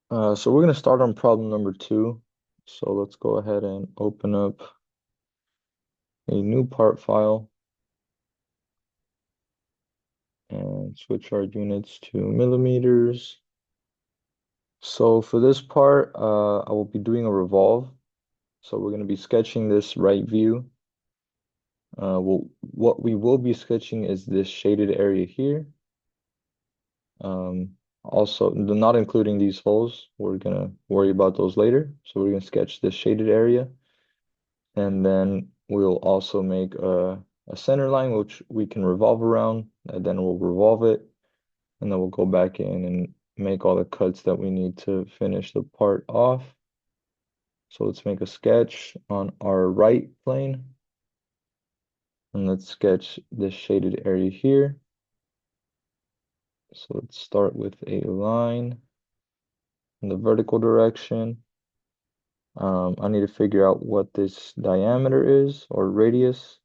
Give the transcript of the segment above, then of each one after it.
So we're going to start on problem number 2. So let's go ahead and open up a new part file and switch our units to millimeters. So for this part, I will be doing a revolve. So we're going to be sketching this right view. What we will be sketching is this shaded area here. Also, not including these holes. We're going to worry about those later. So we're going to sketch this shaded area. And then we'll also make a center line which we can revolve around, and then we'll revolve it, and then we'll go back in and make all the cuts that we need to finish the part off. So let's make a sketch on our right plane, and let's sketch this shaded area here. So let's start with a line in the vertical direction. I need to figure out what this diameter is, or radius.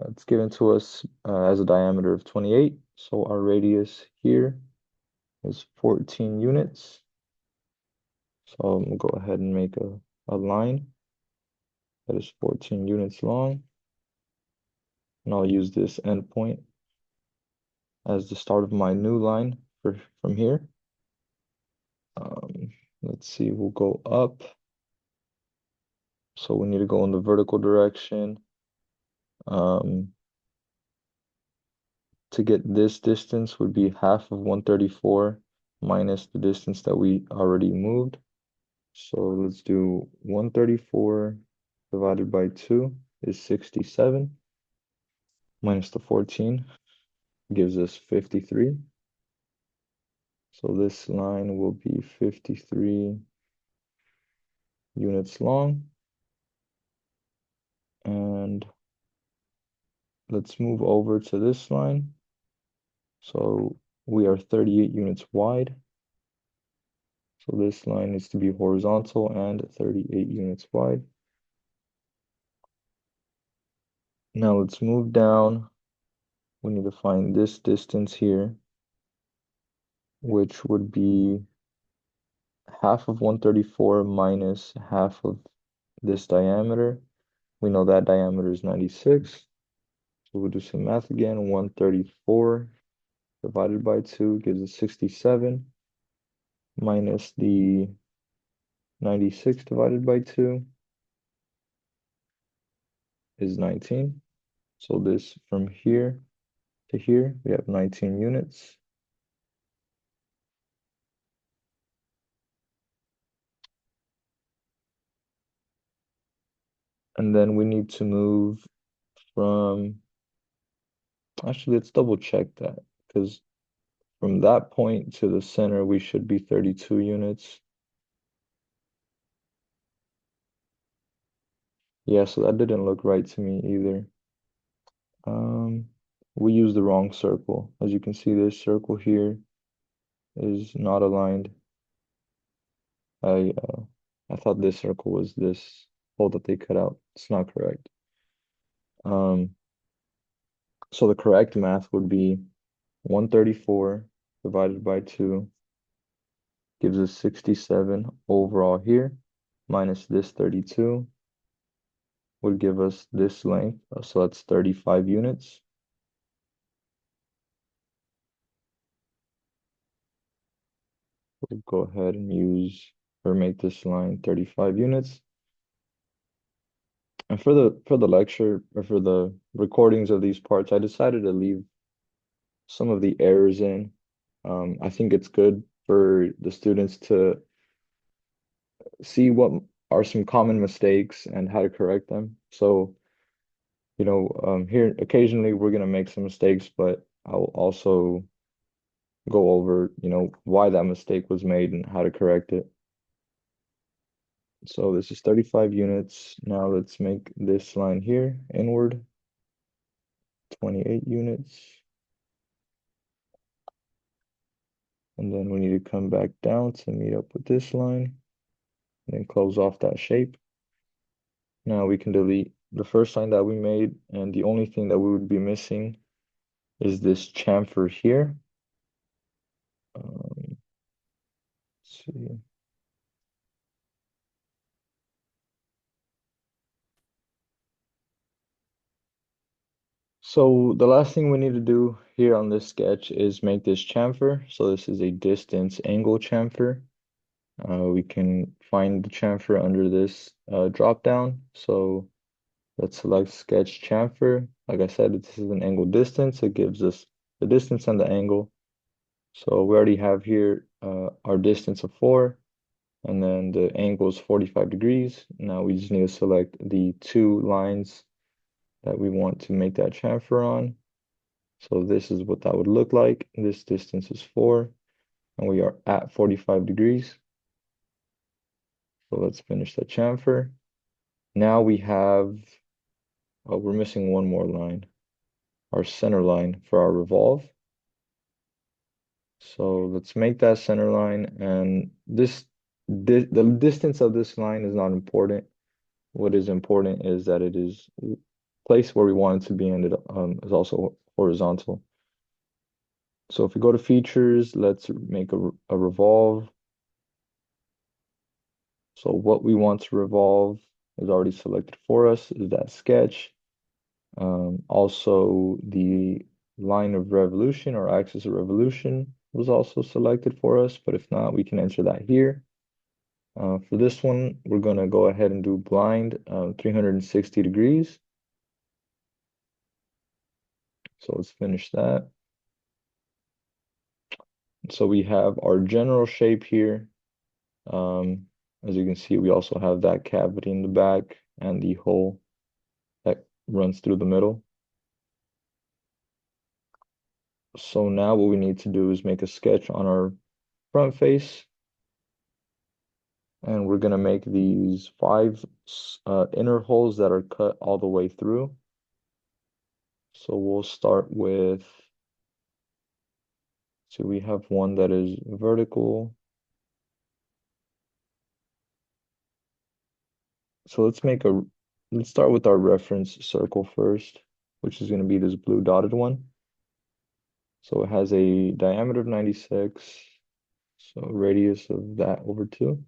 It's given to us as a diameter of 28, so our radius here is 14 units. So I'm going to go ahead and make a line that is 14 units long, and I'll use this endpoint as the start of my new line from here. Let's see, we'll go up. So we need to go in the vertical direction. To get this distance would be half of 134 minus the distance that we already moved. So let's do 134 divided by 2 is 67 minus the 14 gives us 53. So this line will be 53 units long. And let's move over to this line. So we are 38 units wide. So this line needs to be horizontal and 38 units wide. Now let's move down. We need to find this distance here, which would be half of 134 minus half of this diameter. We know that diameter is 96. So we'll do some math again. 134 divided by 2 gives us 67 minus the 96 divided by 2 is 19. So this from here to here, we have 19 units. And then we need to move from, actually, let's double check that, because from that point to the center, we should be 32 units. Yeah, so that didn't look right to me either. We used the wrong circle. As you can see, this circle here is not aligned. I uh, I thought this circle was this hole that they cut out. It's not correct. Um, so the correct math would be 134 divided by 2 gives us 67 overall here, minus this 32 would give us this length. So that's 35 units. We'll go ahead and use or make this line 35 units. And for the lecture or for the recordings of these parts, I decided to leave some of the errors in. I think it's good for the students to see what are some common mistakes and how to correct them. So, here occasionally we're gonna make some mistakes, but I'll also go over, why that mistake was made and how to correct it. So this is 35 units. Now let's make this line here inward, 28 units. And then we need to come back down to meet up with this line and then close off that shape. Now we can delete the first line that we made, and the only thing that we would be missing is this chamfer here. see. So the last thing we need to do here on this sketch is make this chamfer. So this is a distance angle chamfer. We can find the chamfer under this drop down. So let's select sketch chamfer. Like I said, this is an angle distance. It gives us the distance and the angle. So we already have here our distance of 4, and then the angle is 45 degrees. Now we just need to select the two lines that we want to make that chamfer on. So this is what that would look like. This distance is 4, and we are at 45 degrees. So let's finish the chamfer. Now we have, oh, we're missing one more line, our center line for our revolve. So let's make that center line, and the distance of this line is not important. What is important is that it is placed where we want it to be, and it is also horizontal. So if we go to features, let's make a revolve. So what we want to revolve is already selected for us, is that sketch. Also, the line of revolution or axis of revolution was also selected for us, but if not, we can enter that here. For this one, we're going to go ahead and do blind 360 degrees. So let's finish that. So we have our general shape here. As you can see, we also have that cavity in the back and the hole that runs through the middle. So now what we need to do is make a sketch on our front face. And we're going to make these 5 inner holes that are cut all the way through. So we'll start with, so we have one that is vertical. So let's start with our reference circle first, which is going to be this blue dotted one. So it has a diameter of 96, so radius of that over 2.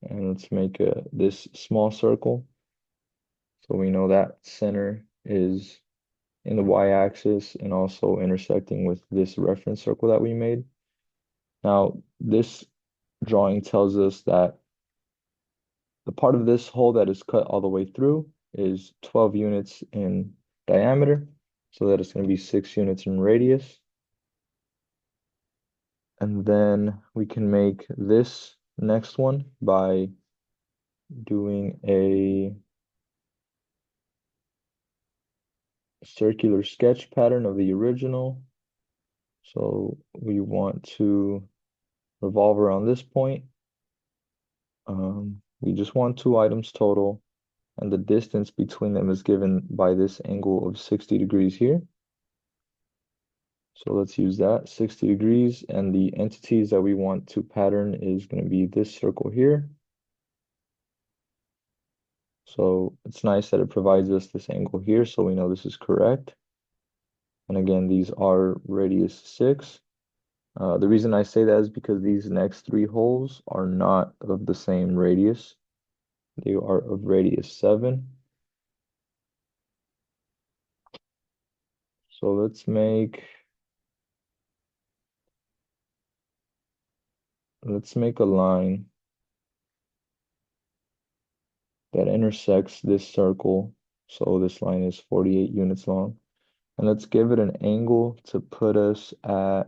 And let's make this small circle. So we know that center is in the y-axis and also intersecting with this reference circle that we made. Now, this drawing tells us that the part of this hole that is cut all the way through is 12 units in diameter, so that it's going to be 6 units in radius. And then we can make this next one by doing a circular sketch pattern of the original. So we want to revolve around this point. We just want 2 items total, and the distance between them is given by this angle of 60 degrees here. So let's use that, 60 degrees, and the entities that we want to pattern is going to be this circle here. So it's nice that it provides us this angle here, so we know this is correct. And again, these are radius 6. The reason I say that is because these next 3 holes are not of the same radius. They are of radius 7. So let's make a line that intersects this circle. So this line is 48 units long. And let's give it an angle to put us at,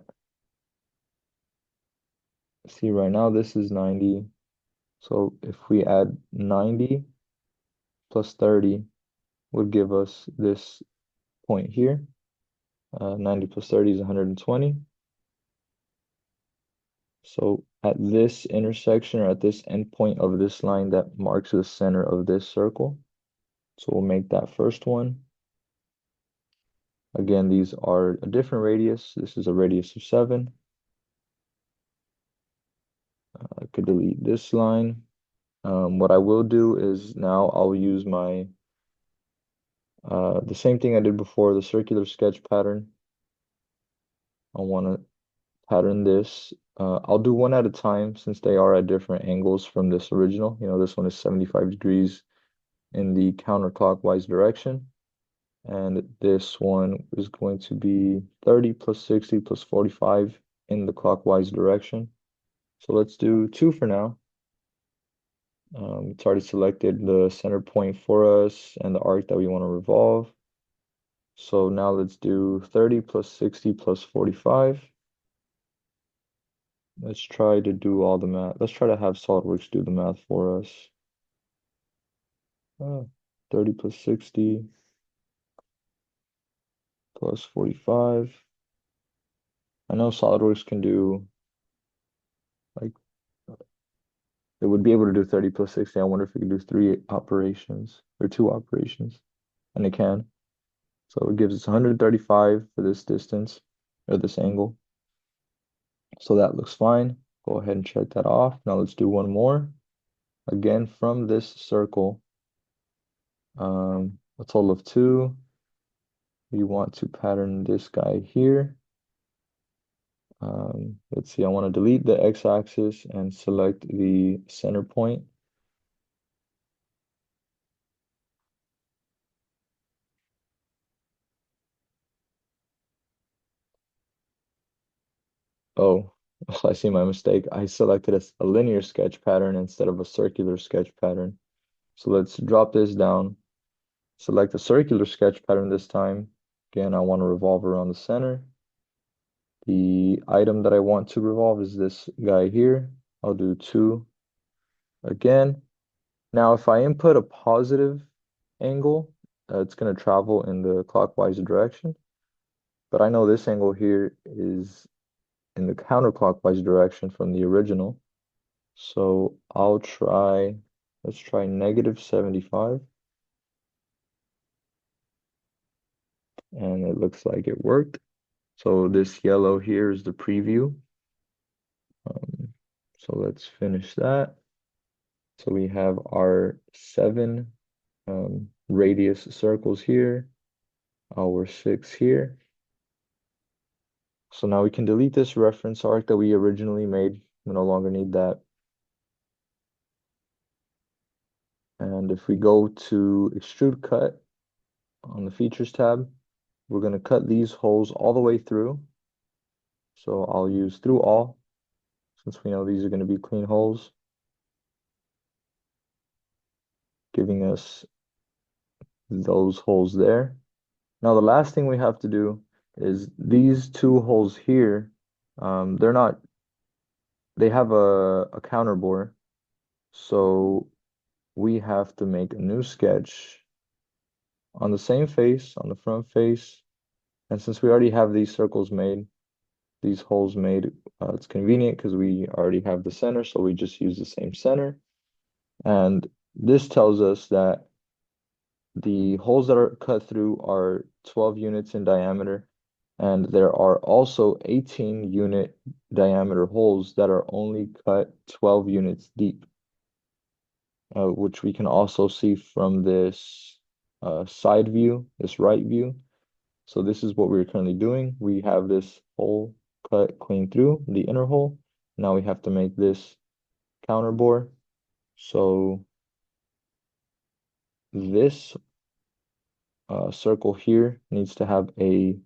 see right now this is 90. So if we add 90 plus 30 would give us this point here. 90 plus 30 is 120. So at this intersection or at this endpoint of this line that marks the center of this circle. So we'll make that first one. Again, these are a different radius. This is a radius of 7. I could delete this line. What I will do is now I'll use my the same thing I did before, the circular sketch pattern. I want to pattern this. I'll do one at a time since they are at different angles from this original. You know, this one is 75 degrees in the counterclockwise direction. And this one is going to be 30 plus 60 plus 45 in the clockwise direction. So let's do two for now. It's already selected the center point for us and the arc that we want to revolve. So now let's do 30 plus 60 plus 45. Let's try to do all the math. Let's try to have SOLIDWORKS do the math for us. 30 plus 60 plus 45. I know SOLIDWORKS can do, like, it would be able to do 30 plus 60. I wonder if it could do three operations or two operations. And it can. So it gives us 135 for this distance or this angle. So that looks fine. Go ahead and check that off. Now let's do one more. Again, from this circle, a total of two. We want to pattern this guy here. Let's see, I want to delete the x-axis and select the center point. Oh, I see my mistake. I selected a linear sketch pattern instead of a circular sketch pattern. So let's drop this down. Select a circular sketch pattern this time. Again, I want to revolve around the center. The item that I want to revolve is this guy here. I'll do two again. Now, if I input a positive angle, it's going to travel in the clockwise direction. But I know this angle here is in the counterclockwise direction from the original. So let's try negative 75. And it looks like it worked. So this yellow here is the preview. So let's finish that. So we have our 7 radius circles here, our 6 here. So now we can delete this reference arc that we originally made. We no longer need that. And if we go to extrude cut on the features tab, we're going to cut these holes all the way through. So I'll use through all, since we know these are going to be clean holes, giving us those holes there. Now the last thing we have to do is these two holes here, they have a counter bore. So we have to make a new sketch on the same face, on the front face. And since we already have these circles made, these holes made, it's convenient because we already have the center, so we just use the same center. And this tells us that the holes that are cut through are 12 units in diameter, and there are also 18 unit diameter holes that are only cut 12 units deep, which we can also see from this side view, this right view. So this is what we're currently doing. We have this hole cut clean through the inner hole. Now we have to make this counter bore. So this circle here needs to have a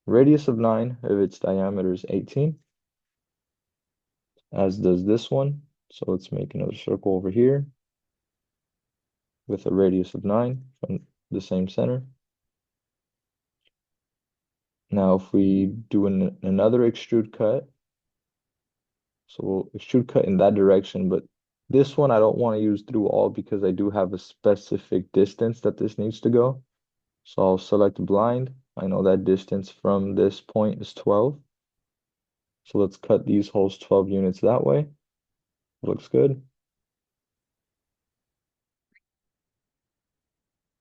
radius of 9 if its diameter is 18, as does this one. So let's make another circle over here with a radius of 9 from the same center. Now if we do another extrude cut, so we'll extrude cut in that direction, but this one I don't want to use through all because I do have a specific distance that this needs to go. So I'll select blind. I know that distance from this point is 12. So let's cut these holes 12 units that way. Looks good.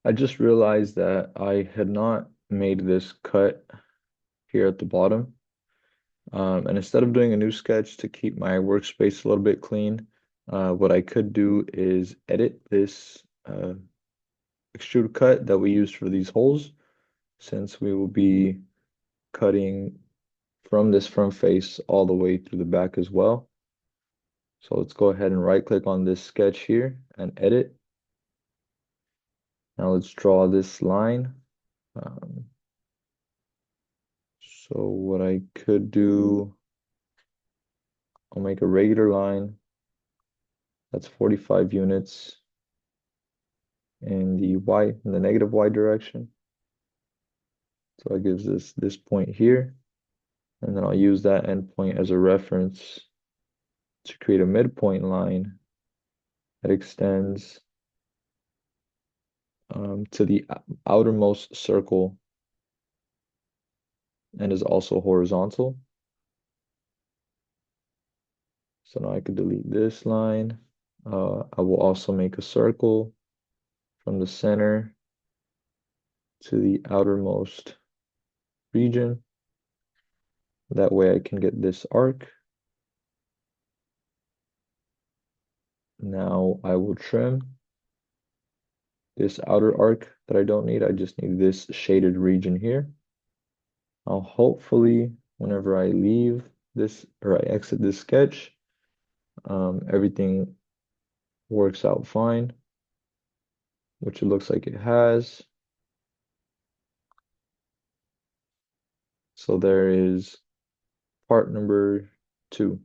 I just realized that I had not made this cut here at the bottom. And instead of doing a new sketch to keep my workspace a little bit clean, what I could do is edit this extrude cut that we used for these holes, since we will be cutting from this front face all the way through the back as well. So let's go ahead and right click on this sketch here and edit. Now let's draw this line. So what I could do, I'll make a regular line. That's 45 units in the negative y direction. So that gives us this point here. And then I'll use that endpoint as a reference to create a midpoint line that extends to the outermost circle and is also horizontal. So now I could delete this line. I will also make a circle from the center to the outermost region. That way I can get this arc. Now I will trim this outer arc that I don't need. I just need this shaded region here. I'll hopefully, whenever I leave this or I exit this sketch, everything works out fine, which it looks like it has. So there is part number 2.